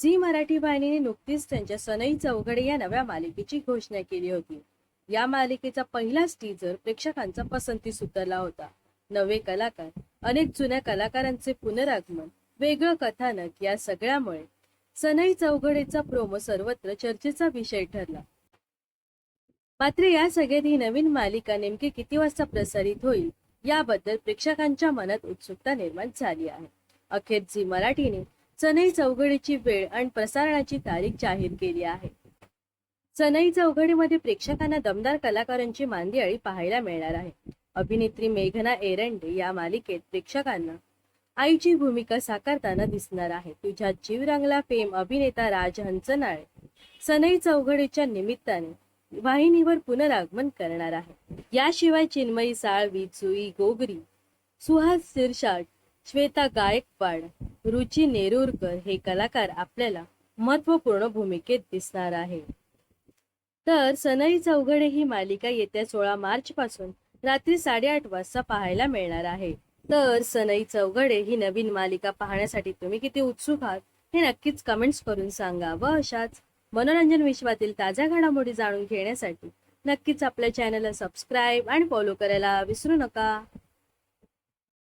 Zee Marathi वाहिनीने नुकतीच त्यांच्या सनई चौघडे या नव्या मालिकेची घोषणा केली होती। या मालिकेचा पहिलाच टीजर प्रेक्षकांचा पसंतीस उतरला होता। नवे कलाकार, अनेक जुन्या कलाकारांचे पुनरागमन, वेगळं कथानक या सगळ्यामुळे सनई चौघडेचा प्रोमो सर्वत्र चर्चेचा विषय ठरला। मात्र या सगळ्यात ही नवीन मालिका नेमकी किती वाजता प्रसारित होईल याबद्दल प्रेक्षकांच्या मनात उत्सुकता निर्माण झाली आहे। अखेर झी मराठीने सनई चौघडेची वेळ आणि प्रसारणाची तारीख जाहीर केली आहे। सनई चौघडेमध्ये प्रेक्षकांना दमदार कलाकारांची मांदियाळी पाहायला मिळणार आहे। अभिनेत्री मेघना एरंडे या मालिकेत प्रेक्षकांना आईची भूमिका साकारताना दिसणार आहे। तुझ्यात जीव रंगला फेम अभिनेता राज हंचनाळे सनई चौघडेच्या निमित्ताने वाहिनीवर पुनरागमन करणार आहे। याशिवाय चिन्मयी साळवी, जुई गोगरी, सुहास शिरसाट, श्वेता गायकवाड, रुची नेरुरकर हे कलाकार आपल्याला महत्त्वपूर्ण भूमिकेत दिसणार आहे। तर सनई चौघडे ही मालिका येत्या 16 मार्च पासून रात्री 8:30 वाजता पाहायला मिळणार आहे। तर सनई चौघडे ही नवीन मालिका पाहण्यासाठी तुम्ही किती उत्सुक आहात हे नक्कीच कमेंट्स करून सांगा व अशाच मनोरंजन विश्वातील ताज्या घडामोडी जाणून घेण्यासाठी नक्कीच आपल्या चॅनलला सबस्क्राईब आणि फॉलो करायला विसरू नका।